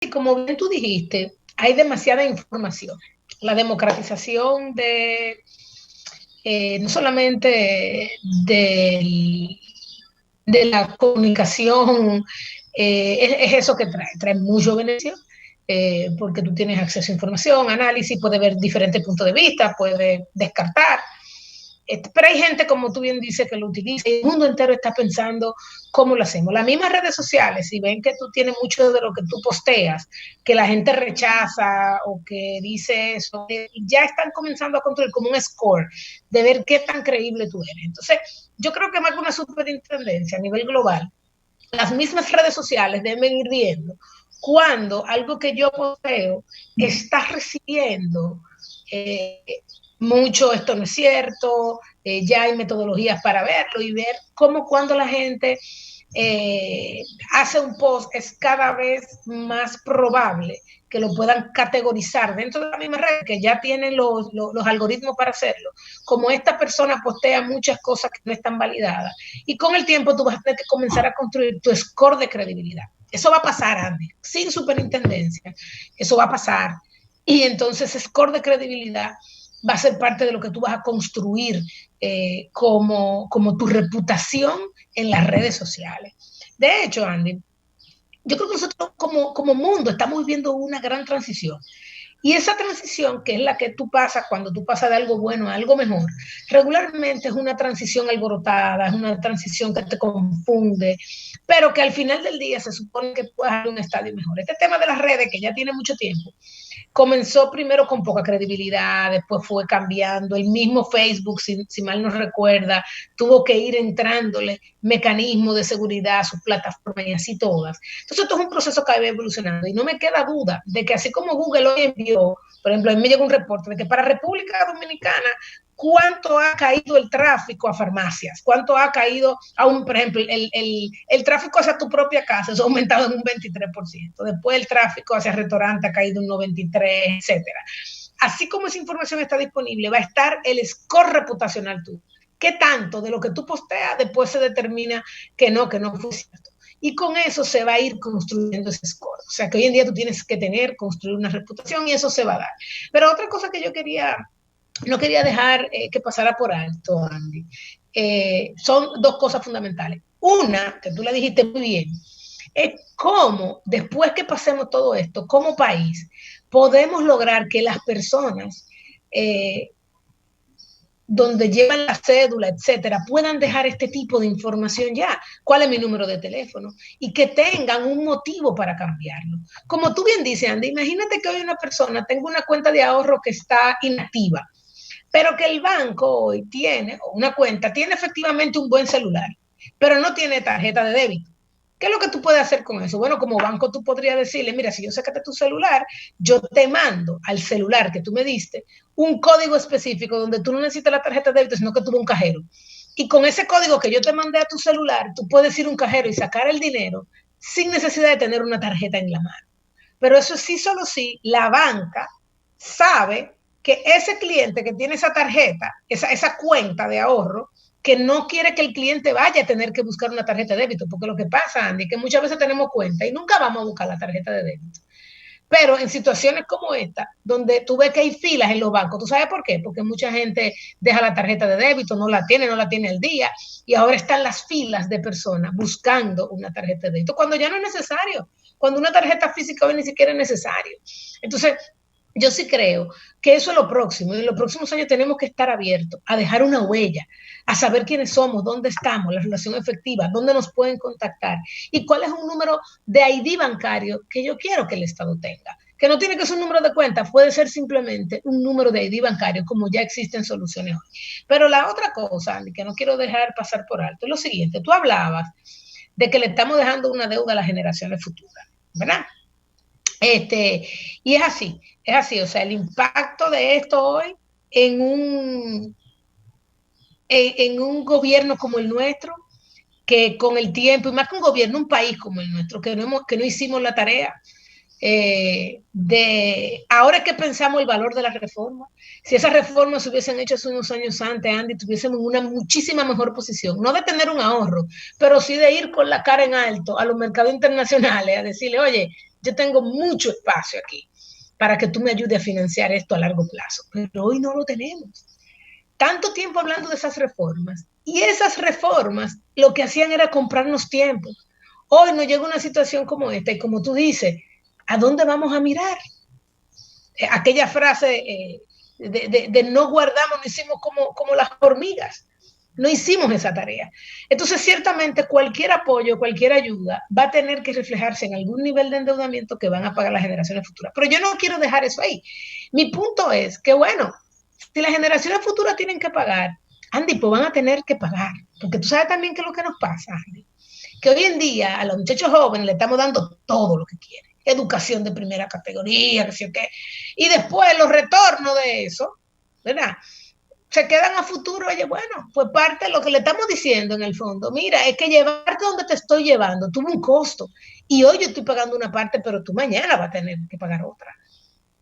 Y como bien tú dijiste, hay demasiada información. La democratización no solamente de la comunicación, es eso que trae mucho beneficio, porque tú tienes acceso a información, análisis, puedes ver diferentes puntos de vista, puedes descartar. Pero hay gente, como tú bien dices, que lo utiliza y el mundo entero está pensando cómo lo hacemos. Las mismas redes sociales, si ven que tú tienes mucho de lo que tú posteas, que la gente rechaza o que dice eso, ya están comenzando a construir como un score de ver qué tan creíble tú eres. Entonces, yo creo que más que una superintendencia a nivel global, las mismas redes sociales deben ir viendo cuando algo que yo posteo está recibiendo eh, mucho, esto no es cierto, ya hay metodologías para verlo y ver cómo cuando la gente hace un post es cada vez más probable que lo puedan categorizar dentro de la misma red, que ya tienen los algoritmos para hacerlo. Como esta persona postea muchas cosas que no están validadas, y con el tiempo tú vas a tener que comenzar a construir tu score de credibilidad. Eso va a pasar, Andy, sin superintendencia, eso va a pasar. Y entonces ese score de credibilidad va a ser parte de lo que tú vas a construir como tu reputación en las redes sociales. De hecho, Andy, yo creo que nosotros como mundo estamos viviendo una gran transición. Y esa transición, que es la que tú pasas cuando tú pasas de algo bueno a algo mejor, regularmente es una transición alborotada, es una transición que te confunde, pero que al final del día se supone que puedes dar un estadio mejor. Este tema de las redes, que ya tiene mucho tiempo, comenzó primero con poca credibilidad, después fue cambiando. El mismo Facebook, si mal no recuerda, tuvo que ir entrándole mecanismos de seguridad a sus plataformas y así todas. Entonces, esto es un proceso que va evolucionando y no me queda duda de que así como Google hoy envió, por ejemplo, a mí me llegó un reporte de que para República Dominicana cuánto ha caído el tráfico a farmacias, cuánto ha caído por ejemplo, el tráfico hacia tu propia casa, eso ha aumentado en un 23%, después el tráfico hacia restaurante ha caído un 93%, etcétera. Así como esa información está disponible, va a estar el score reputacional tuyo. ¿Qué tanto de lo que tú posteas después se determina que no fue cierto? Y con eso se va a ir construyendo ese score. O sea que hoy en día tú tienes que construir una reputación y eso se va a dar. Pero otra cosa que yo no quería dejar que pasara por alto, Andy. Son dos cosas fundamentales. Una, que tú la dijiste muy bien, es cómo, después que pasemos todo esto, como país, podemos lograr que las personas donde llevan la cédula, etcétera, puedan dejar este tipo de información ya. ¿Cuál es mi número de teléfono? Y que tengan un motivo para cambiarlo. Como tú bien dices, Andy, imagínate que hoy una persona tenga una cuenta de ahorro que está inactiva, pero que el banco hoy tiene, o una cuenta, tiene efectivamente un buen celular, pero no tiene tarjeta de débito. ¿Qué es lo que tú puedes hacer con eso? Bueno, como banco tú podrías decirle, mira, si yo sacaste tu celular, yo te mando al celular que tú me diste un código específico donde tú no necesitas la tarjeta de débito, sino que tú un cajero. Y con ese código que yo te mandé a tu celular, tú puedes ir a un cajero y sacar el dinero sin necesidad de tener una tarjeta en la mano. Pero eso sí, solo sí, la banca sabe que ese cliente que tiene esa tarjeta, esa cuenta de ahorro, que no quiere que el cliente vaya a tener que buscar una tarjeta de débito, porque lo que pasa, Andy, es que muchas veces tenemos cuenta y nunca vamos a buscar la tarjeta de débito. Pero en situaciones como esta, donde tú ves que hay filas en los bancos, ¿tú sabes por qué? Porque mucha gente deja la tarjeta de débito, no la tiene al día, y ahora están las filas de personas buscando una tarjeta de débito, cuando ya no es necesario, cuando una tarjeta física hoy ni siquiera es necesario. Entonces, yo sí creo que eso es lo próximo. Y en los próximos años tenemos que estar abiertos a dejar una huella, a saber quiénes somos, dónde estamos, la relación efectiva, dónde nos pueden contactar y cuál es un número de ID bancario que yo quiero que el Estado tenga. Que no tiene que ser un número de cuenta, puede ser simplemente un número de ID bancario, como ya existen soluciones hoy. Pero la otra cosa, Andy, que no quiero dejar pasar por alto, es lo siguiente. Tú hablabas de que le estamos dejando una deuda a las generaciones futuras, ¿verdad? Y es así, o sea, el impacto de esto hoy en en un gobierno como el nuestro, que con el tiempo, y más que un gobierno, un país como el nuestro, que no hicimos la tarea, de ahora que pensamos el valor de la reforma, si esas reformas se hubiesen hecho hace unos años antes, Andy, tuviésemos una muchísima mejor posición, no de tener un ahorro, pero sí de ir con la cara en alto a los mercados internacionales, a decirle, oye, yo tengo mucho espacio aquí para que tú me ayudes a financiar esto a largo plazo, pero hoy no lo tenemos. Tanto tiempo hablando de esas reformas, y esas reformas lo que hacían era comprarnos tiempo. Hoy nos llega una situación como esta, y como tú dices, ¿a dónde vamos a mirar? Aquella frase de no guardamos, no hicimos como las hormigas. No hicimos esa tarea. Entonces, ciertamente, cualquier apoyo, cualquier ayuda va a tener que reflejarse en algún nivel de endeudamiento que van a pagar las generaciones futuras. Pero yo no quiero dejar eso ahí. Mi punto es que, bueno, si las generaciones futuras tienen que pagar, Andy, pues van a tener que pagar. Porque tú sabes también qué es lo que nos pasa, Andy. Que hoy en día a los muchachos jóvenes le estamos dando todo lo que quieren. Educación de primera categoría, no sé qué. Y después los retornos de eso, ¿verdad? Se quedan a futuro, oye, bueno, pues parte de lo que le estamos diciendo en el fondo, mira, es que llevarte donde te estoy llevando tuvo un costo. Y hoy yo estoy pagando una parte, pero tú mañana vas a tener que pagar otra.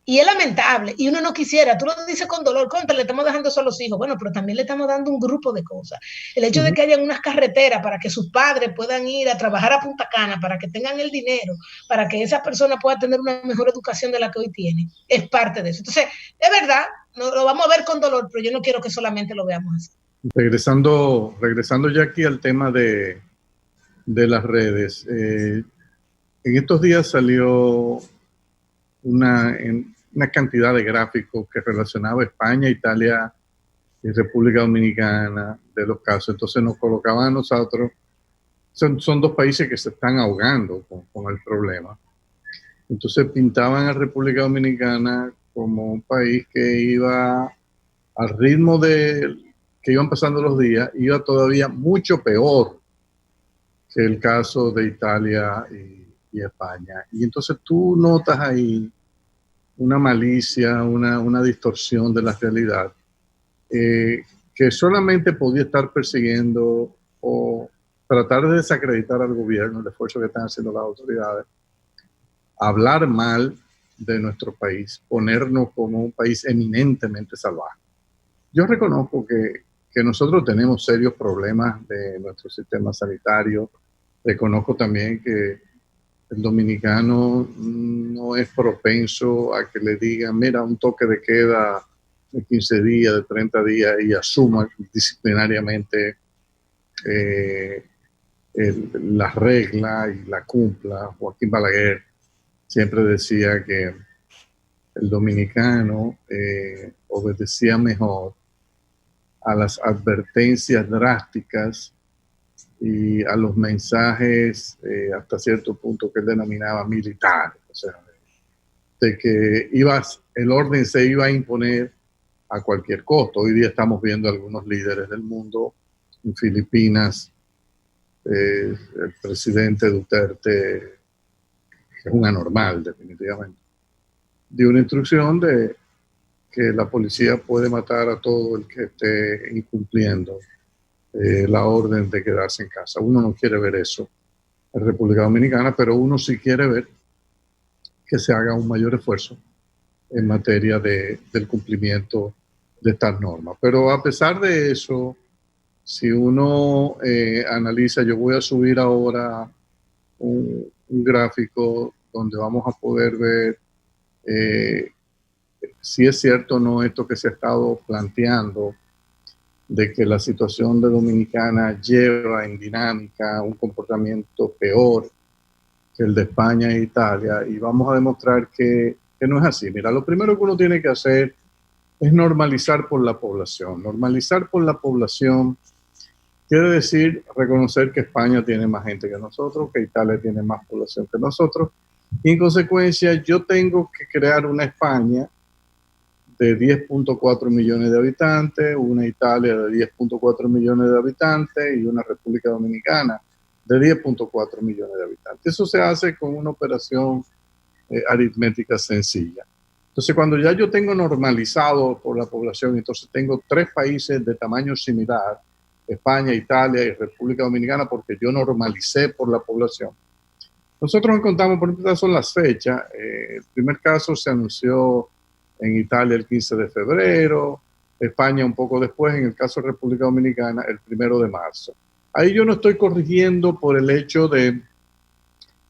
Y es lamentable, y uno no quisiera, tú lo dices con dolor, contra, le estamos dejando solo a los hijos, bueno, pero también le estamos dando un grupo de cosas. El hecho de que hayan unas carreteras para que sus padres puedan ir a trabajar a Punta Cana, para que tengan el dinero, para que esa persona pueda tener una mejor educación de la que hoy tiene, es parte de eso. Entonces, es verdad, no, lo vamos a ver con dolor, pero yo no quiero que solamente lo veamos así. Regresando ya aquí al tema de las redes, en estos días salió una cantidad de gráficos que relacionaba España, Italia y República Dominicana de los casos. Entonces nos colocaban a nosotros, son dos países que se están ahogando con el problema. Entonces pintaban a República Dominicana como un país que iba al ritmo de que iban pasando los días, iba todavía mucho peor que el caso de Italia y España. Y entonces tú notas ahí una malicia, una distorsión de la realidad, que solamente podía estar persiguiendo o tratar de desacreditar al gobierno, el esfuerzo que están haciendo las autoridades, hablar mal de nuestro país, ponernos como un país eminentemente salvaje. Yo reconozco que nosotros tenemos serios problemas de nuestro sistema sanitario. Reconozco también que el dominicano no es propenso a que le digan, mira, un toque de queda de 15 días, de 30 días y asuma disciplinariamente la regla y la cumpla. Joaquín Balaguer siempre decía que el dominicano obedecía mejor a las advertencias drásticas y a los mensajes hasta cierto punto que él denominaba militares, o sea, de que el orden se iba a imponer a cualquier costo. Hoy día estamos viendo algunos líderes del mundo, en Filipinas, el presidente Duterte, que es un anormal definitivamente, dio una instrucción de que la policía puede matar a todo el que esté incumpliendo la orden de quedarse en casa. Uno no quiere ver eso en República Dominicana, pero uno sí quiere ver que se haga un mayor esfuerzo en materia del cumplimiento de estas normas. Pero a pesar de eso, si uno analiza, yo voy a subir ahora un gráfico donde vamos a poder ver si es cierto o no esto que se ha estado planteando de que la situación de Dominicana lleva en dinámica un comportamiento peor que el de España e Italia, y vamos a demostrar que no es así. Mira, lo primero que uno tiene que hacer es normalizar por la población. Normalizar por la población quiere decir reconocer que España tiene más gente que nosotros, que Italia tiene más población que nosotros, y en consecuencia yo tengo que crear una España de 10.4 millones de habitantes, una Italia de 10.4 millones de habitantes y una República Dominicana de 10.4 millones de habitantes. Eso se hace con una operación aritmética sencilla. Entonces, cuando ya yo tengo normalizado por la población, entonces tengo tres países de tamaño similar, España, Italia y República Dominicana, porque yo normalicé por la población. Nosotros encontramos, por ejemplo, son las fechas. El primer caso se anunció en Italia el 15 de febrero, España un poco después, en el caso de República Dominicana el 1 de marzo. Ahí yo no estoy corrigiendo por el hecho de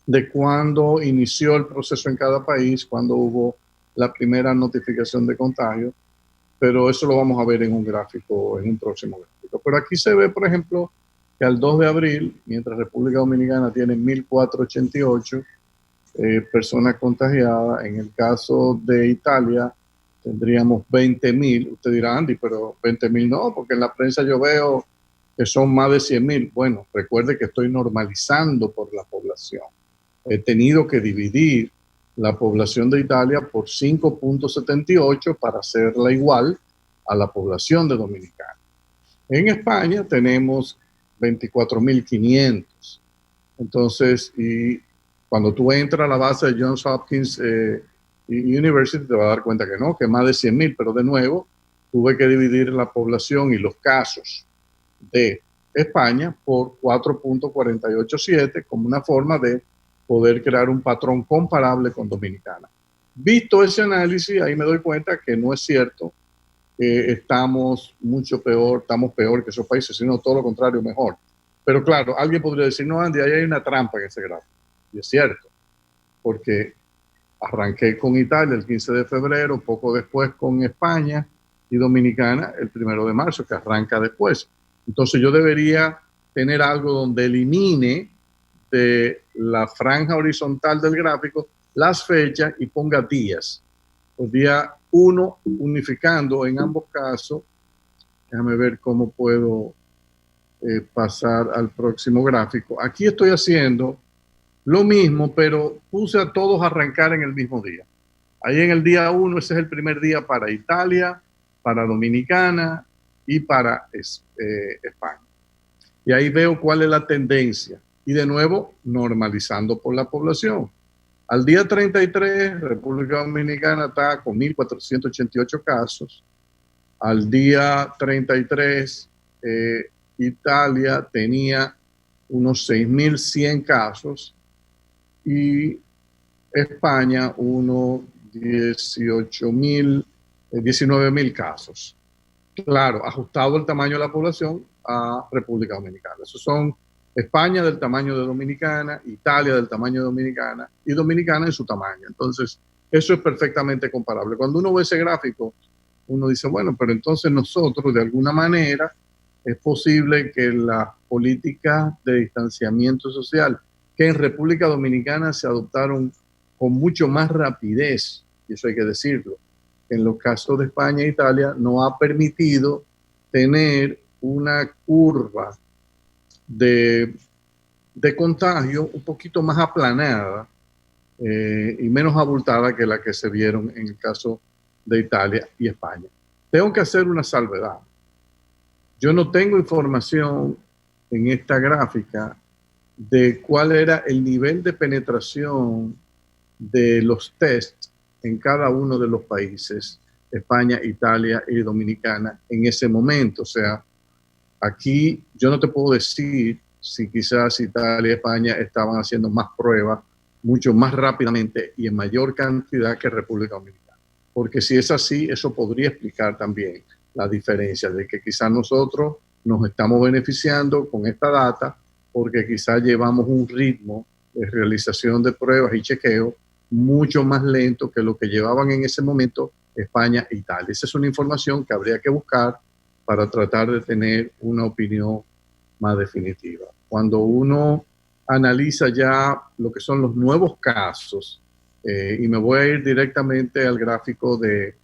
de cuándo inició el proceso en cada país, cuándo hubo la primera notificación de contagio, pero eso lo vamos a ver en un gráfico, en un próximo gráfico. Pero aquí se ve, por ejemplo, que al 2 de abril, mientras República Dominicana tiene 1.488 personas contagiadas, en el caso de Italia tendríamos 20.000. Usted dirá, Andy, pero 20.000 no, porque en la prensa yo veo que son más de 100.000. Bueno, recuerde que estoy normalizando por la población. He tenido que dividir la población de Italia por 5.78 para hacerla igual a la población de Dominicana. En España tenemos 24.500. Entonces, y cuando tú entras a la base de Johns Hopkins University, te vas a dar cuenta que no, que más de 100.000, pero de nuevo, tuve que dividir la población y los casos de España por 4.487 como una forma de poder crear un patrón comparable con Dominicana. Visto ese análisis, ahí me doy cuenta que no es cierto que estamos mucho peor, estamos peor que esos países, sino todo lo contrario, mejor. Pero claro, alguien podría decir, no, Andy, ahí hay una trampa en ese gráfico. Y es cierto, porque arranqué con Italia el 15 de febrero, poco después con España y Dominicana el 1 de marzo, que arranca después. Entonces yo debería tener algo donde elimine de la franja horizontal del gráfico las fechas y ponga días. El día 1 unificando en ambos casos. Déjame ver cómo puedo pasar al próximo gráfico. Aquí estoy haciendo lo mismo, pero puse a todos a arrancar en el mismo día. Ahí en el día 1, ese es el primer día para Italia, para Dominicana y para España. Y ahí veo cuál es la tendencia. Y de nuevo, normalizando por la población. Al día 33, República Dominicana está con 1.488 casos. Al día 33, Italia tenía unos 6.100 casos y España unos 19.000 casos. Claro, ajustado el tamaño de la población a República Dominicana. Esos son España del tamaño de Dominicana, Italia del tamaño de Dominicana y Dominicana en su tamaño. Entonces, eso es perfectamente comparable. Cuando uno ve ese gráfico, uno dice, bueno, pero entonces nosotros de alguna manera es posible que las políticas de distanciamiento social que en República Dominicana se adoptaron con mucho más rapidez, y eso hay que decirlo, en los casos de España e Italia no ha permitido tener una curva de contagio un poquito más aplanada y menos abultada que la que se vieron en el caso de Italia y España. Tengo que hacer una salvedad. Yo no tengo información en esta gráfica de cuál era el nivel de penetración de los tests en cada uno de los países, España, Italia y Dominicana, en ese momento. O sea, aquí yo no te puedo decir si quizás Italia y España estaban haciendo más pruebas mucho más rápidamente y en mayor cantidad que República Dominicana. Porque si es así, eso podría explicar también la diferencia de que quizás nosotros nos estamos beneficiando con esta data porque quizás llevamos un ritmo de realización de pruebas y chequeo mucho más lento que lo que llevaban en ese momento España e Italia. Esa es una información que habría que buscar para tratar de tener una opinión más definitiva. Cuando uno analiza ya lo que son los nuevos casos, y me voy a ir directamente al gráfico de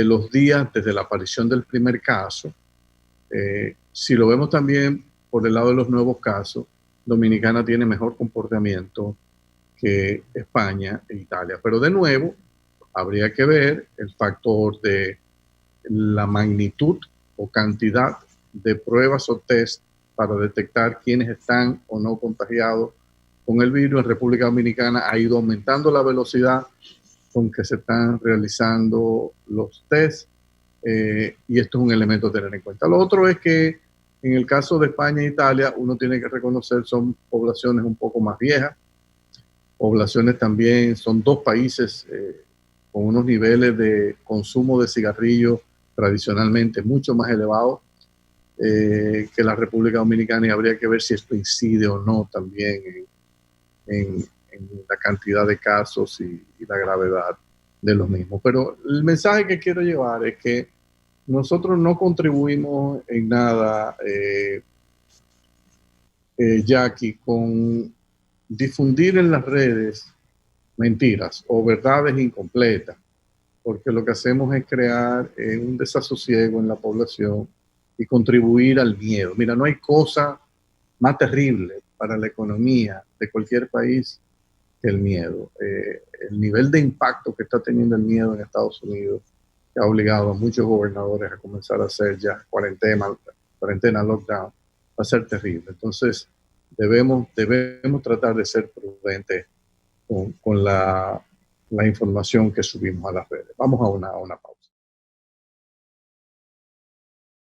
los días desde la aparición del primer caso, si lo vemos también por el lado de los nuevos casos, Dominicana tiene mejor comportamiento que España e Italia. Pero de nuevo, habría que ver el factor de la magnitud o cantidad de pruebas o test para detectar quiénes están o no contagiados con el virus. En República Dominicana ha ido aumentando la velocidad con que se están realizando los tests y esto es un elemento a tener en cuenta. Lo otro es que en el caso de España e Italia, uno tiene que reconocer son poblaciones un poco más viejas, poblaciones también, son dos países con unos niveles de consumo de cigarrillos tradicionalmente mucho más elevados que la República Dominicana y habría que ver si esto incide o no también en en la cantidad de casos y la gravedad de los mismos. Pero el mensaje que quiero llevar es que nosotros no contribuimos en nada, Jackie, con difundir en las redes mentiras o verdades incompletas, porque lo que hacemos es crear un desasosiego en la población y contribuir al miedo. Mira, no hay cosa más terrible para la economía de cualquier país que el miedo. El nivel de impacto que está teniendo el miedo en Estados Unidos que ha obligado a muchos gobernadores a comenzar a hacer ya cuarentena, lockdown, va a ser terrible. Entonces, debemos tratar de ser prudentes con la información que subimos a las redes. Vamos a una pausa.